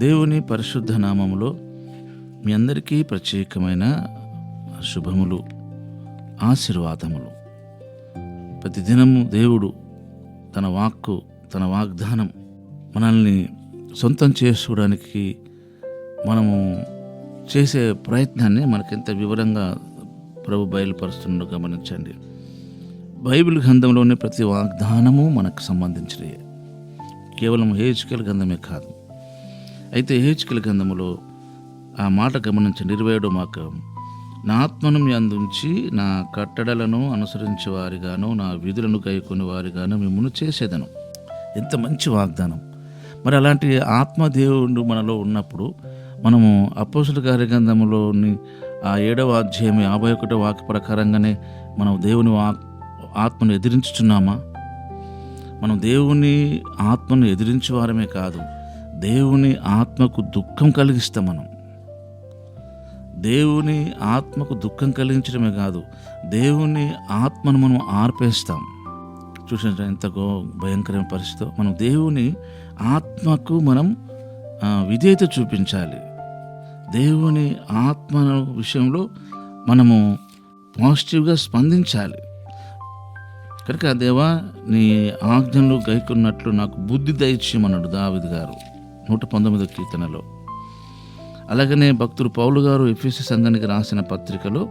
దేవుని పరిశుద్ధ నామములో మీ అందరికీ ప్రత్యేకమైన శుభములు, ఆశీర్వాదములు. ప్రతిదినము దేవుడు తన వాక్కు, తన వాగ్దానం మనల్ని సొంతం చేసుకోవడానికి మనము చేసే ప్రయత్నాన్ని మనకెంత వివరంగా ప్రభు బయలుపరుస్తున్నట్టు గమనించండి. బైబిల్ గ్రంథంలోని ప్రతి వాగ్దానము మనకు సంబంధించినవి, కేవలం హెచ్కేల్ గ్రంథమే కాదు. అయితే హెచ్కేల్ గ్రంథములో ఆ మాట గమనించండి. 27వ వాక్యం, నా ఆత్మను మీ అందుంచి నా కట్టడలను అనుసరించే వారిగాను నా విధులను గైకొని వారిగాను మిమ్మల్ని చేసేదను. ఎంత మంచి వాగ్దానం! మరి అలాంటి ఆత్మదేవుడు మనలో ఉన్నప్పుడు మనము అపోస్తలుల కార్యగ్రంథములోని ఆ 7వ అధ్యాయం 51వ వాక్య ప్రకారంగానే మనం దేవుని ఆత్మను ఎదిరించుచున్నామా? మనం దేవుని ఆత్మను ఎదిరించే వారమే కాదు, దేవుని ఆత్మకు దుఃఖం కలిగిస్తాం. మనం దేవుని ఆత్మకు దుఃఖం కలిగించడమే కాదు, దేవుని ఆత్మను మనం ఆర్పేస్తాం. చూసిన ఎంత భయంకరమైన పరిస్థితి. మనం దేవుని ఆత్మకు మనం విధేయత చూపించాలి. దేవుని ఆత్మ విషయంలో మనము పాజిటివ్గా స్పందించాలి. కనుక దేవా, నీ ఆజ్ఞలు గైకొన్నట్లు నాకు బుద్ధి దయచేయమన్నాడు దావీదు గారు 119వ కీర్తనలో. అలాగనే భక్తుడు పౌలు గారు ఎఫెసీ సంఘానికి రాసిన పత్రికలో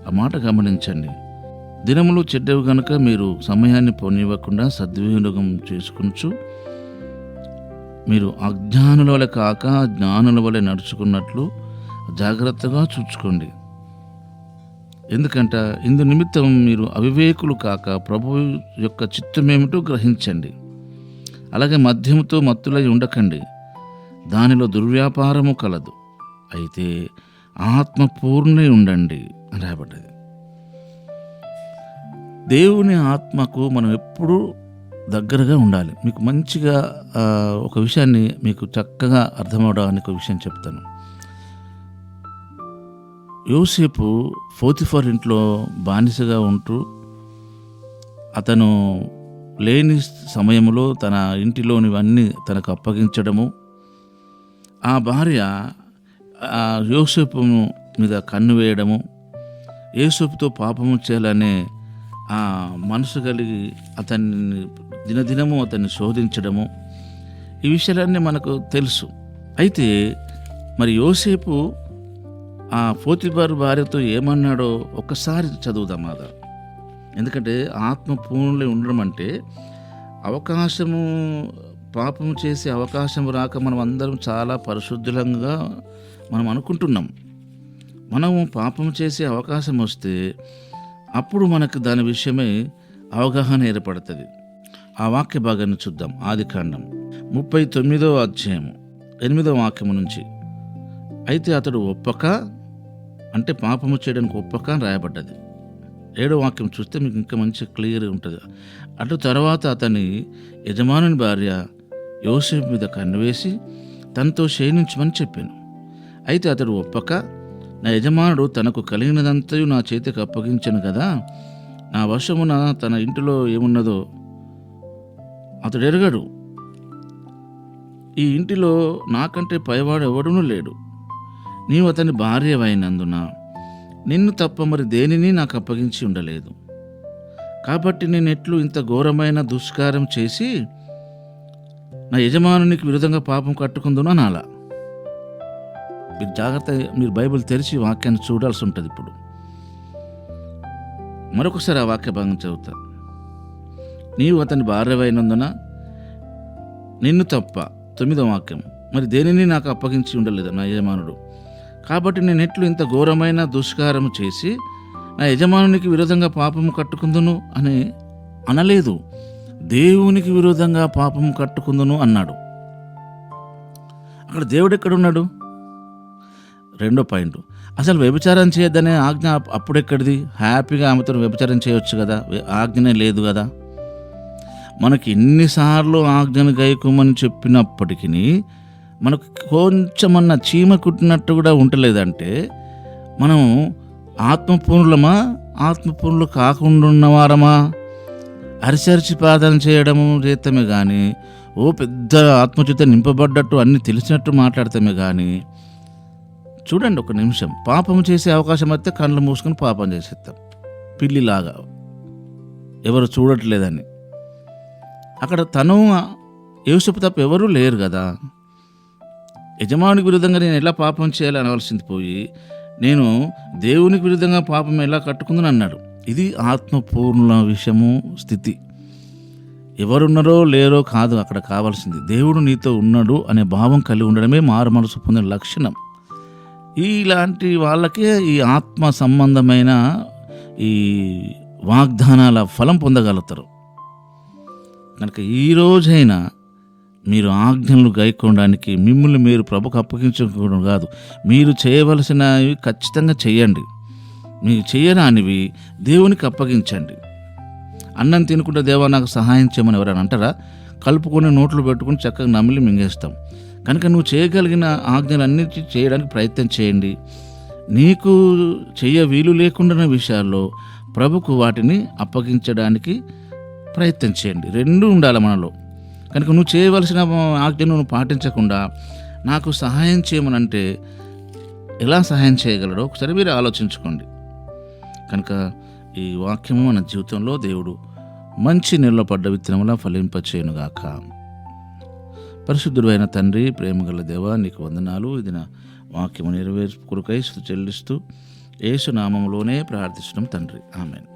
ఆ మాట గమనించండి. దినములు చెడ్డవి గనుక మీరు సమయాన్ని పోనివ్వకుండా సద్వినియోగం చేసుకొనుచు మీరు అజ్ఞానుల వలె కాక జ్ఞానుల వలె నడుచుకున్నట్లు జాగ్రత్తగా చూచుకోండి. ఎందుకంటే ఇందు నిమిత్తం మీరు అవివేకులు కాక ప్రభువు యొక్క చిత్తమేమిటో గ్రహించండి. అలాగే మద్యముతో మత్తులై ఉండకండి, దానిలో దుర్వ్యాపారము కలదు, అయితే ఆత్మపూర్ణై ఉండండి అని రాయబడ్డది. దేవుని ఆత్మకు మనం ఎప్పుడూ దగ్గరగా ఉండాలి. మీకు మంచిగా ఒక విషయాన్ని మీకు చక్కగా అర్థమవడానికి ఒక విషయం చెప్తాను. యోసేపు పోతిఫర్ ఇంట్లో బానిసగా ఉంటూ అతను లేని సమయంలో తన ఇంటిలోనివన్నీ తనకు అప్పగించడము, ఆ భార్య యోసేపు మీద కన్ను వేయడము, యోసేపుతో పాపము చేయాలనే ఆ మనసు కలిగి అతన్ని దినదినము అతన్ని శోధించడము, ఈ విషయాలన్నీ మనకు తెలుసు. అయితే మరి యోసేపు ఆ పోతిఫర్ భార్యతో ఏమన్నాడో ఒక్కసారి చదువుదాం అదా. ఎందుకంటే ఆత్మ పూర్ణులై ఉండడం అంటే అవకాశము, పాపము చేసే అవకాశం రాక మనం అందరం చాలా పరిశుద్ధంగా మనం అనుకుంటున్నాం. మనము పాపం చేసే అవకాశం వస్తే అప్పుడు మనకు దాని విషయమై అవగాహన ఏర్పడుతుంది. ఆ వాక్య భాగాన్ని చూద్దాం. ఆదికాండం 39వ అధ్యాయము 8వ వాక్యము నుంచి. అయితే అతడు ఒప్పక, అంటే పాపము చేయడానికి ఒప్పక అని రాయబడ్డది. 7వ వాక్యం చూస్తే మీకు ఇంకా మంచి క్లియర్గా ఉంటుంది. అటు తర్వాత అతని యజమానుని భార్య యోసేపు మీద కన్ను వేసి తనతో శయనించమని చెప్పాను. అయితే అతడు ఒప్పక, నా యజమానుడు తనకు కలిగినదంతయు నా చేతికి అప్పగించను కదా, నా వశమున తన ఇంటిలో ఏమున్నదో అతడు ఎరగడు, ఈ ఇంటిలో నాకంటే పైవాడు ఎవడునూ లేడు, నీవు అతని భార్యవైనందున నిన్ను తప్ప మరి దేనిని నాకు అప్పగించి ఉండలేదు, కాబట్టి నేను ఎట్లు ఇంత ఘోరమైన దుష్కారం చేసి నా యజమానునికి విరుద్ధంగా పాపం కట్టుకుందును అనాలా. మీరు జాగ్రత్త, మీరు బైబిల్ తెరిచి వాక్యాన్ని చూడాల్సి ఉంటుంది. ఇప్పుడు మరొకసారి ఆ వాక్య భాగం చదువుతా. నీవు అతని భార్యవైనందున నిన్ను తప్ప, 9వ వాక్యం, మరి దేనిని నాకు అప్పగించి ఉండలేదు నా యజమానుడు, కాబట్టి నేను ఎట్లు ఇంత ఘోరమైన దుష్కారం చేసి నా యజమానునికి విరోధంగా పాపము కట్టుకుందును అని అనలేదు, దేవునికి విరోధంగా పాపము కట్టుకుందును అన్నాడు. అక్కడ దేవుడు ఎక్కడున్నాడు? 2వ పాయింట్, అసలు వ్యభిచారం చేయొద్దనే ఆజ్ఞ అప్పుడెక్కడిది? హ్యాపీగా ఆమెతో వ్యభిచారం చేయొచ్చు కదా, ఆజ్ఞనే లేదు కదా. మనకి ఎన్నిసార్లు ఆజ్ఞను గైకోమని చెప్పినప్పటికీ మనకు కొంచెమన్నా చీమ కుట్టినట్టు కూడా ఉండలేదంటే మనం ఆత్మపూర్ణులమా, ఆత్మపూర్ణులు కాకుండా ఉన్నవారమా? అరిచి ప్రార్థన చేయడము చేతమే కానీ పెద్ద ఆత్మచేత నింపబడ్డట్టు అన్నీ తెలిసినట్టు మాట్లాడతామే కానీ చూడండి, ఒక నిమిషం పాపం చేసే అవకాశం అయితే కళ్ళు మూసుకొని పాపం చేసేస్తాం పిల్లిలాగా, ఎవరు చూడట్లేదని. అక్కడ తను యోసేపు తప్ప ఎవరూ లేరు కదా. యజమానికి విరుద్ధంగా నేను ఎలా పాపం చేయాలి అనవలసింది పోయి నేను దేవునికి విరుద్ధంగా పాపం ఎలా కట్టుకుందని అన్నాడు. ఇది ఆత్మపూర్ణ విషయము స్థితి. ఎవరున్నారో లేరో కాదు అక్కడ కావాల్సింది, దేవుడు నీతో ఉన్నాడు అనే భావం కలిగి ఉండడమే మారు మనసు పొందిన లక్షణం. ఇలాంటి వాళ్ళకే ఈ ఆత్మ సంబంధమైన ఈ వాగ్దానాల ఫలం పొందగలుగుతారు. కనుక ఈ రోజైనా మీరు ఆజ్ఞలు గైకోవడానికి మిమ్మల్ని మీరు ప్రభుకు అప్పగించుకోవడం కాదు, మీరు చేయవలసినవి ఖచ్చితంగా చేయండి. మీరు చేయరానివి దేవునికి అప్పగించండి. అన్నం తినుకుంటే దేవా నాకు సహాయం చేయమని ఎవరైనా అంటారా? కలుపుకొని నోట్లు పెట్టుకుని చక్కగా నమిలి మింగేస్తాం. కనుక నువ్వు చేయగలిగిన ఆజ్ఞలన్నిటి చేయడానికి ప్రయత్నం చేయండి. నీకు చెయ్య వీలు లేకుండా విషయాల్లో ప్రభుకు వాటిని అప్పగించడానికి ప్రయత్నం చేయండి. రెండూ ఉండాలి మనలో. కనుక నువ్వు చేయవలసిన ఆజ్ఞను నువ్వు పాటించకుండా నాకు సహాయం చేయమని అంటే ఎలా సహాయం చేయగలడో ఒకసారి మీరు ఆలోచించుకోండి. కనుక ఈ వాక్యము మన జీవితంలో దేవుడు మంచి నిలబడ్డ విత్తనములా ఫలింపచేయునుగాక. పరిశుద్ధుడు అయిన తండ్రి, ప్రేమగల దేవా, నీకు వందనాలు. ఇది నా వాక్యము నెరవేర్పు కొరకై స్తుతి చెల్లిస్తూ యేసు నామములోనే ప్రార్థిస్తున్నాం తండ్రి, ఆమేన్.